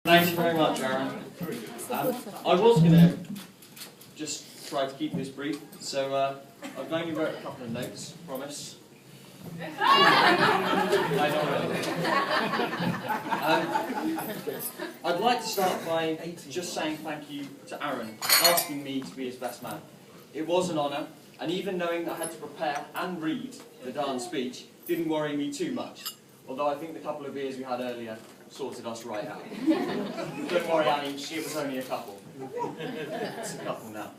Thank you very much, Aaron. I was going to just try to keep this brief, so I've only wrote a couple of notes, promise. I know. I'd like to start by just saying thank you to Aaron, asking me to be his best man. It was an honour, and even knowing that I had to prepare and read the darn speech didn't worry me too much, although I think the couple of beers we had earlier sorted us right out. Don't worry, Annie, it was only a couple. It's a couple now.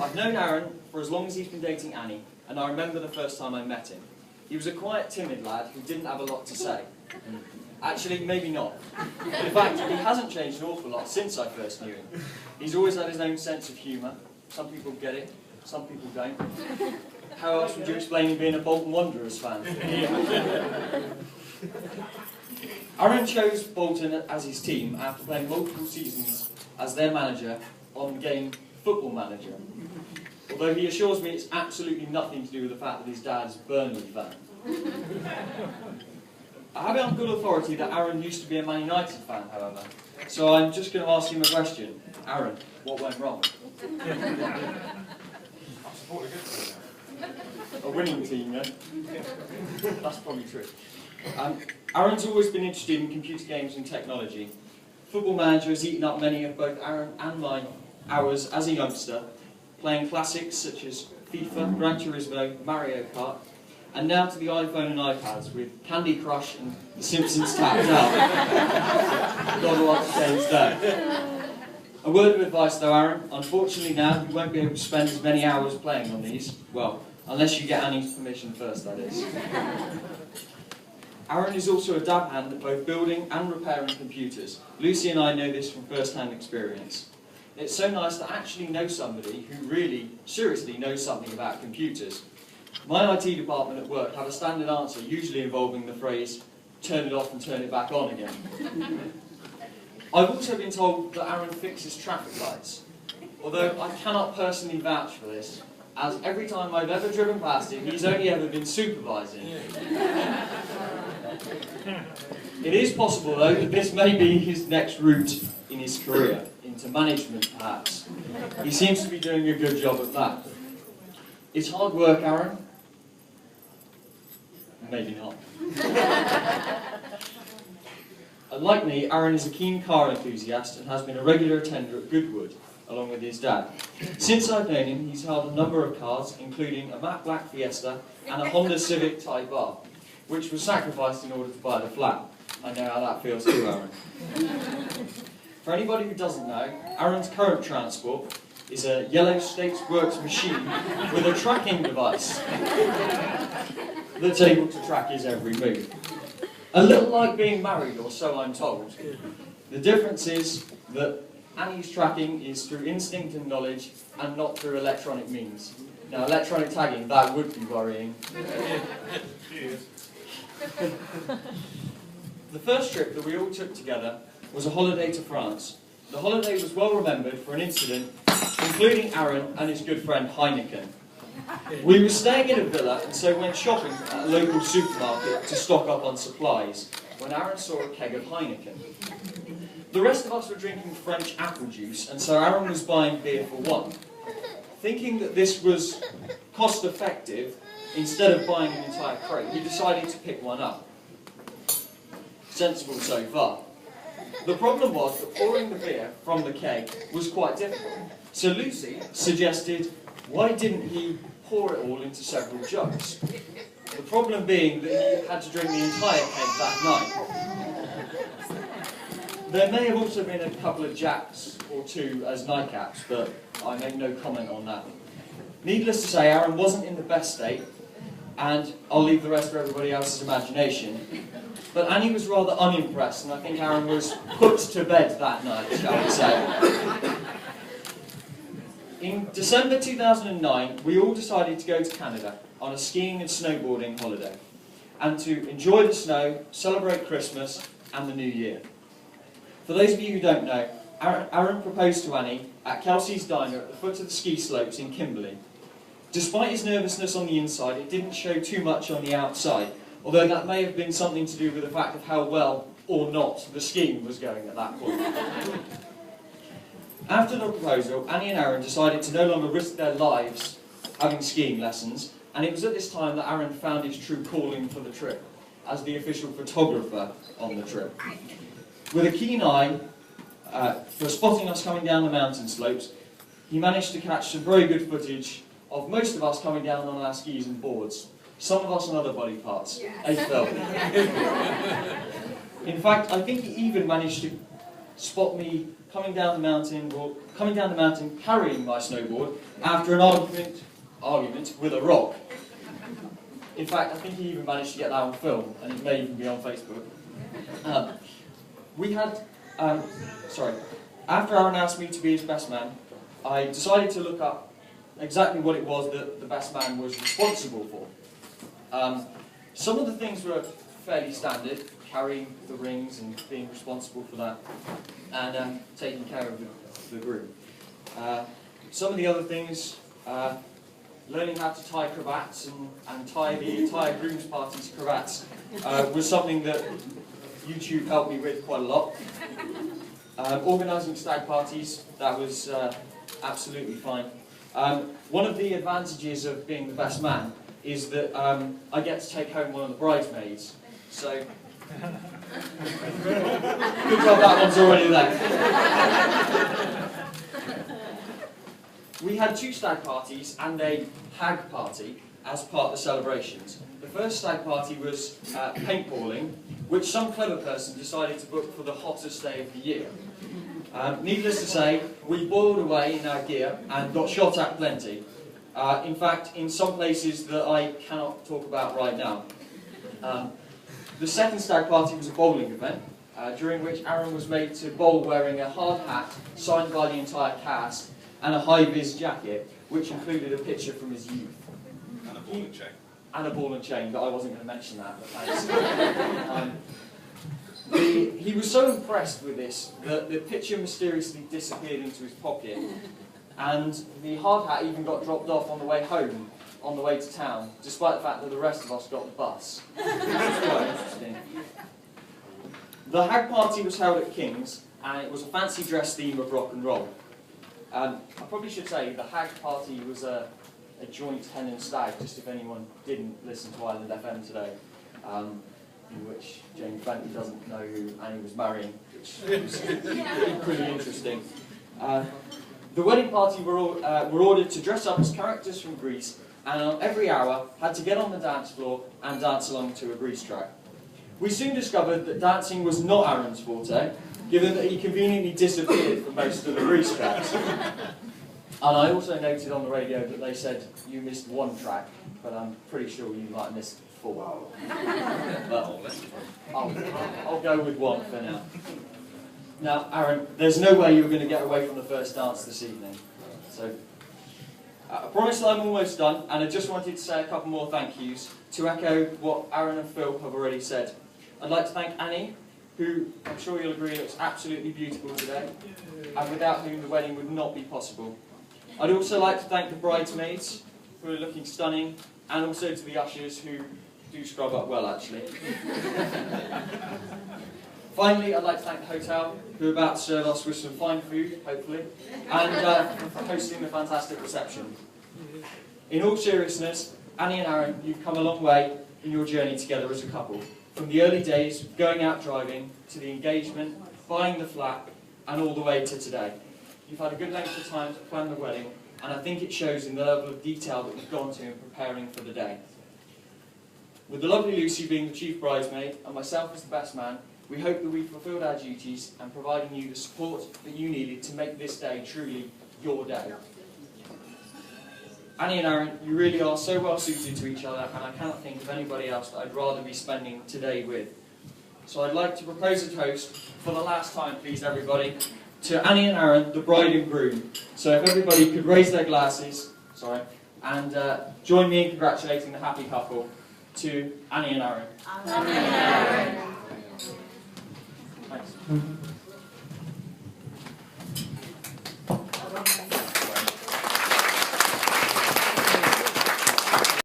I've known Aaron for as long as he's been dating Annie, and I remember the first time I met him. He was a quiet, timid lad who didn't have a lot to say. Actually, maybe not. In fact, he hasn't changed an awful lot since I first knew him. He's always had his own sense of humour. Some people get it, some people don't. How else would you explain him being a Bolton Wanderers fan? Aaron chose Bolton as his team after playing multiple seasons as their manager on the game Football Manager. Although he assures me it's absolutely nothing to do with the fact that his dad's a Burnley fan. I have it on good authority that Aaron used to be a Man United fan, however. So I'm just going to ask him a question. Aaron, what went wrong? I support a good team. A winning team, yeah? That's probably true. Aaron's always been interested in computer games and technology. Football Manager has eaten up many of both Aaron and mine hours as a youngster, playing classics such as FIFA, Gran Turismo, Mario Kart, and now to the iPhone and iPads with Candy Crush and The Simpsons tapped out. Got a lot to change there. A word of advice though, Aaron. Unfortunately now you won't be able to spend as many hours playing on these. Well, unless you get Annie's permission first, that is. Aaron is also a dab hand at both building and repairing computers. Lucy and I know this from first-hand experience. It's so nice to actually know somebody who really, seriously knows something about computers. My IT department at work have a standard answer, usually involving the phrase, turn it off and turn it back on again. I've also been told that Aaron fixes traffic lights, although I cannot personally vouch for this, as every time I've ever driven past him, he's only ever been supervising. It is possible, though, that this may be his next route in his career, into management, perhaps. He seems to be doing a good job at that. It's hard work, Aaron. Maybe not. Unlike me, Aaron is a keen car enthusiast and has been a regular attender at Goodwood, along with his dad. Since I've known him, he's held a number of cars, including a matte black Fiesta and a Honda Civic Type R, which was sacrificed in order to buy the flat. I know how that feels too, Aaron. For anybody who doesn't know, Aaron's current transport is a yellow States Works machine with a tracking device that's able to track his every move. A little like being married, or so I'm told. The difference is that Annie's tracking is through instinct and knowledge, and not through electronic means. Now, electronic tagging, that would be worrying. The first trip that we all took together was a holiday to France. The holiday was well remembered for an incident including Aaron and his good friend Heineken. We were staying in a villa and so went shopping at a local supermarket to stock up on supplies when Aaron saw a keg of Heineken. The rest of us were drinking French apple juice, and so Aaron was buying beer for one. Thinking that this was cost effective, instead of buying an entire crate, he decided to pick one up. Sensible so far. The problem was that pouring the beer from the keg was quite difficult. So Lucy suggested, why didn't he pour it all into several jugs? The problem being that he had to drink the entire keg that night. There may have also been a couple of Jacks or two as nightcaps, but I make no comment on that. Needless to say, Aaron wasn't in the best state, and I'll leave the rest for everybody else's imagination. But Annie was rather unimpressed, and I think Aaron was put to bed that night, shall we say. In December 2009, we all decided to go to Canada on a skiing and snowboarding holiday, and to enjoy the snow, celebrate Christmas and the New Year. For those of you who don't know, Aaron proposed to Annie at Kelsey's Diner at the foot of the ski slopes in Kimberley. Despite his nervousness on the inside, it didn't show too much on the outside, although that may have been something to do with the fact of how well or not the skiing was going at that point. After the proposal, Annie and Aaron decided to no longer risk their lives having skiing lessons, and it was at this time that Aaron found his true calling for the trip, as the official photographer on the trip. With a keen eye for spotting us coming down the mountain slopes, he managed to catch some very good footage of most of us coming down on our skis and boards, some of us on other body parts. They fell. In fact, I think he even managed to spot me coming down the mountain carrying my snowboard after an argument with a rock. In fact, I think he even managed to get that on film, and it may even be on Facebook. After Aaron asked me to be his best man, I decided to look up exactly what it was that the best man was responsible for. Some of the things were fairly standard, carrying the rings and being responsible for that, and taking care of the groom. Some of the other things, learning how to tie cravats and tie the entire groom's party's cravats was something that YouTube helped me with quite a lot. Organising stag parties, that was absolutely fine. One of the advantages of being the best man is that I get to take home one of the bridesmaids. So, good job that one's already there. We had 2 stag parties and a hag party as part of the celebrations. The first stag party was paintballing, which some clever person decided to book for the hottest day of the year. Needless to say, we boiled away in our gear and got shot at plenty. In fact, in some places that I cannot talk about right now. The second stag party was a bowling event, during which Aaron was made to bowl wearing a hard hat signed by the entire cast and a high-vis jacket, which included a picture from his youth. And a ball and chain. And a ball and chain, but I wasn't going to mention that, but thanks. He was so impressed with this that the picture mysteriously disappeared into his pocket, and the hard hat even got dropped off on the way home, on the way to town, despite the fact that the rest of us got the bus. Which was quite interesting. The hag party was held at King's, and it was a fancy dress theme of rock and roll. I probably should say the hag party was a joint hen and stag, just if anyone didn't listen to Island FM today, in which James Bentley doesn't know who Annie was marrying, which was equally interesting. The wedding party were ordered to dress up as characters from Greece, and on every hour had to get on the dance floor and dance along to a Grease track. We soon discovered that dancing was not Aaron's forte, given that he conveniently disappeared for most of the Grease tracks. And I also noted on the radio that they said you missed 1 track, but I'm pretty sure you might have missed 4. But I'll go with 1 for now. Now, Aaron, there's no way you're going to get away from the first dance this evening. So, I promise that I'm almost done, and I just wanted to say a couple more thank yous to echo what Aaron and Phil have already said. I'd like to thank Annie, who I'm sure you'll agree looks absolutely beautiful today, and without whom the wedding would not be possible. I'd also like to thank the bridesmaids, who are looking stunning, and also to the ushers, who do scrub up well, actually. Finally, I'd like to thank the hotel, who are about to serve us with some fine food, hopefully, and for hosting the fantastic reception. In all seriousness, Annie and Aaron, you've come a long way in your journey together as a couple. From the early days, going out driving, to the engagement, buying the flat, and all the way to today. You've had a good length of time to plan the wedding, and I think it shows in the level of detail that you've gone to in preparing for the day. With the lovely Lucy being the chief bridesmaid, and myself as the best man, we hope that we've fulfilled our duties and providing you the support that you needed to make this day truly your day. Annie and Aaron, you really are so well suited to each other, and I cannot think of anybody else that I'd rather be spending today with. So I'd like to propose a toast for the last time, please, everybody, to Annie and Aaron, the bride and groom. So if everybody could raise their glasses, and join me in congratulating the happy couple, to Annie and Aaron. Annie and Aaron. Thanks.